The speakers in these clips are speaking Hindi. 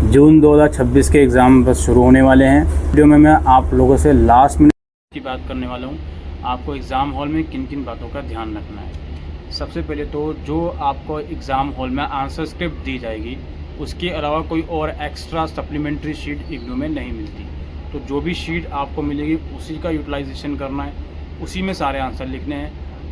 जून 2026 के एग्ज़ाम बस शुरू होने वाले हैं। वीडियो में मैं आप लोगों से लास्ट मिनट की बात करने वाला हूं। आपको एग्ज़ाम हॉल में किन किन बातों का ध्यान रखना है। सबसे पहले तो जो आपको एग्ज़ाम हॉल में आंसर स्क्रिप्ट दी जाएगी, उसके अलावा कोई और एक्स्ट्रा सप्लीमेंट्री शीट इग्नू में नहीं मिलती। तो जो भी शीट आपको मिलेगी उसी का यूटिलाइजेशन करना है, उसी में सारे आंसर लिखने हैं।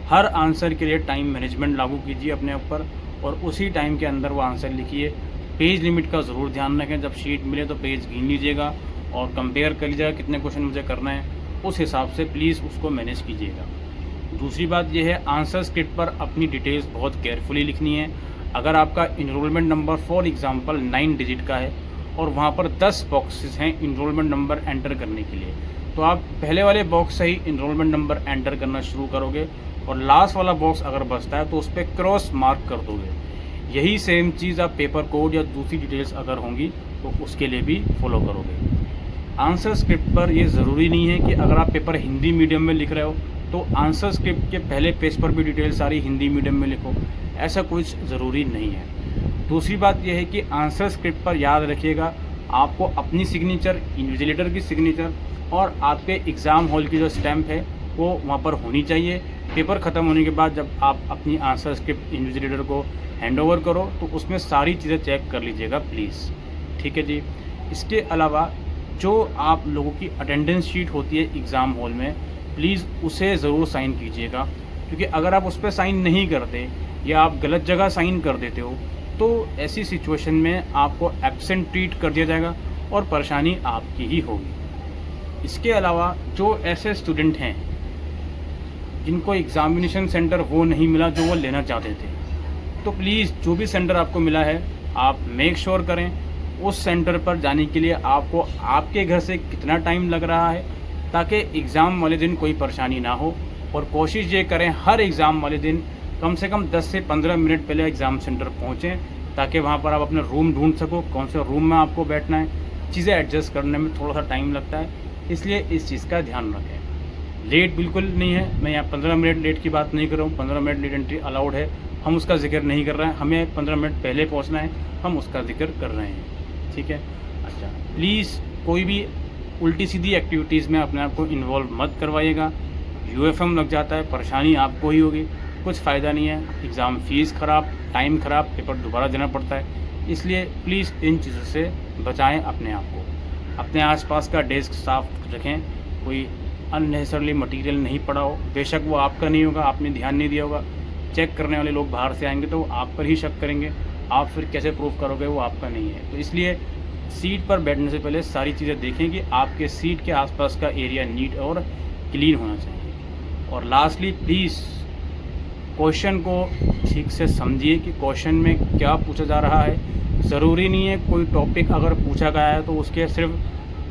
हर आंसर के लिए टाइम मैनेजमेंट लागू कीजिए अपने ऊपर और उसी टाइम के अंदर वो आंसर लिखिए। पेज लिमिट का ज़रूर ध्यान रखें। जब शीट मिले तो पेज गिन लीजिएगा और कंपेयर कर लीजिएगा कितने क्वेश्चन मुझे करना है, उस हिसाब से प्लीज़ उसको मैनेज कीजिएगा। दूसरी बात यह है, आंसर स्क्रिप्ट पर अपनी डिटेल्स बहुत केयरफुली लिखनी है। अगर आपका enrolment number for example 9 digit का है और वहाँ पर 10 बॉक्सेस हैं इनरोलमेंट नंबर एंटर करने के लिए, तो आप पहले वाले बॉक्स से ही इनरोलमेंट नंबर एंटर करना शुरू करोगे और लास्ट वाला बॉक्स अगर बचता है तो उस पर क्रॉस मार्क कर दोगे। यही सेम चीज़ आप पेपर कोड या दूसरी डिटेल्स अगर होंगी तो उसके लिए भी फॉलो करोगे। आंसर स्क्रिप्ट पर ये ज़रूरी नहीं है कि अगर आप पेपर हिंदी मीडियम में लिख रहे हो तो आंसर स्क्रिप्ट के पहले पेज पर भी डिटेल सारी हिंदी मीडियम में लिखो, ऐसा कुछ ज़रूरी नहीं है। दूसरी बात यह है कि आंसर स्क्रिप्ट पर याद रखिएगा, आपको अपनी सिग्नेचर, इन्विजिलेटर की सिग्नेचर और आपके एग्ज़ाम हॉल की जो स्टैंप है वो वहाँ पर होनी चाहिए। पेपर ख़त्म होने के बाद जब आप अपनी आंसर स्क्रिप्ट इन्विजिलेटर को हैंड ओवर करो तो उसमें सारी चीज़ें चेक कर लीजिएगा प्लीज़, ठीक है जी। इसके अलावा जो आप लोगों की अटेंडेंस शीट होती है एग्ज़ाम हॉल में, प्लीज़ उसे ज़रूर साइन कीजिएगा, क्योंकि अगर आप उस पर साइन नहीं करते या आप गलत जगह साइन कर देते हो तो ऐसी सिचुएशन में आपको एब्सेंट ट्रीट कर दिया जाएगा और परेशानी आपकी ही होगी। इसके अलावा जो ऐसे स्टूडेंट हैं जिनको एग्ज़ामिनेशन सेंटर वो नहीं मिला जो वो लेना चाहते थे, तो प्लीज़ जो भी सेंटर आपको मिला है आप मेक श्योर करें उस सेंटर पर जाने के लिए आपको आपके घर से कितना टाइम लग रहा है, ताकि एग्ज़ाम वाले दिन कोई परेशानी ना हो। और कोशिश ये करें हर एग्ज़ाम वाले दिन कम से कम 10 से 15 मिनट पहले एग्ज़ाम सेंटर पहुँचें, ताकि वहाँ पर आप अपना रूम ढूंढ सको, कौन से रूम में आपको बैठना है। चीज़ें एडजस्ट करने में थोड़ा सा टाइम लगता है, इसलिए इस चीज़ का ध्यान रखें। लेट बिल्कुल नहीं है, मैं यहाँ 15 मिनट लेट की बात नहीं कर रहा हूँ। 15 मिनट लेट एंट्री अलाउड है, हम उसका जिक्र नहीं कर रहे हैं। हमें 15 मिनट पहले पहुंचना है, हम उसका जिक्र कर रहे हैं, ठीक है। अच्छा, प्लीज़ कोई भी उल्टी सीधी एक्टिविटीज़ में अपने आप को इन्वॉल्व मत करवाइएगा। यूएफएम लग जाता है, परेशानी आपको ही होगी, कुछ फ़ायदा नहीं है। एग्ज़ाम फ़ीस ख़राब, टाइम ख़राब, पेपर दोबारा देना पड़ता है। इसलिए प्लीज़ इन चीज़ों से बचाएँ अपने आप को। अपने आसपास का डेस्क साफ रखें, कोई अननेसेसरली मटेरियल नहीं पड़ा हो। बेशक वो आपका नहीं होगा, आपने ध्यान नहीं दिया होगा, चेक करने वाले लोग बाहर से आएंगे तो वो आप पर ही शक करेंगे, आप फिर कैसे प्रूफ करोगे वो आपका नहीं है। तो इसलिए सीट पर बैठने से पहले सारी चीज़ें देखें कि आपके सीट के आसपास का एरिया नीट और क्लीन होना चाहिए। और लास्टली प्लीज़ क्वेश्चन को ठीक से समझिए कि क्वेश्चन में क्या पूछा जा रहा है। ज़रूरी नहीं है कोई टॉपिक अगर पूछा गया है तो उसके सिर्फ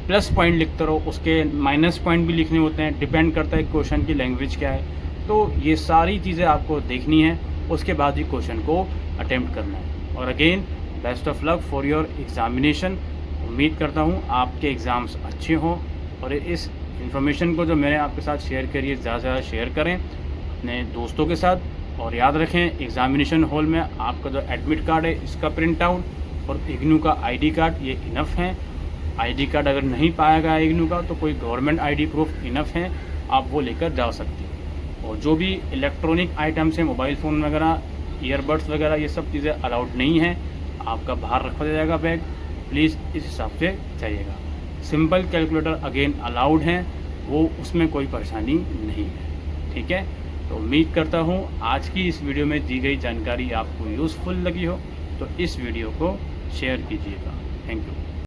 प्लस पॉइंट लिखते रहो, उसके माइनस पॉइंट भी लिखने होते हैं। डिपेंड करता है क्वेश्चन की लैंग्वेज क्या है। तो ये सारी चीज़ें आपको देखनी है, उसके बाद ही क्वेश्चन को अटेम्प्ट करना है। और again best of luck for your examination. उम्मीद करता हूँ आपके एग्ज़ाम्स अच्छे हों और इस इन्फॉर्मेशन को जो मैंने आपके साथ शेयर करी है ज़्यादा से ज़्यादा शेयर करें अपने दोस्तों के साथ। और याद रखें एग्ज़ामिनेशन हॉल में आपका जो एडमिट कार्ड है इसका प्रिंट आउट और इग्नू का ID कार्ड ये इनफ है। ID कार्ड अगर नहीं पाया गया इग्नू का तो कोई गवर्नमेंट ID प्रूफ इनफ है, आप वो लेकर जा सकते हैं। और जो भी इलेक्ट्रॉनिक आइटम्स हैं, मोबाइल फ़ोन वगैरह, ईयरबड्स वगैरह, ये सब चीज़ें अलाउड नहीं हैं, आपका बाहर रखा जाएगा बैग। प्लीज़ इस हिसाब से जाइएगा। सिंपल कैलकुलेटर अगेन अलाउड हैं, वो उसमें कोई परेशानी नहीं है, ठीक है। तो उम्मीद करता हूँ आज की इस वीडियो में दी गई जानकारी आपको यूज़फुल लगी हो, तो इस वीडियो को शेयर कीजिएगा। Thank you.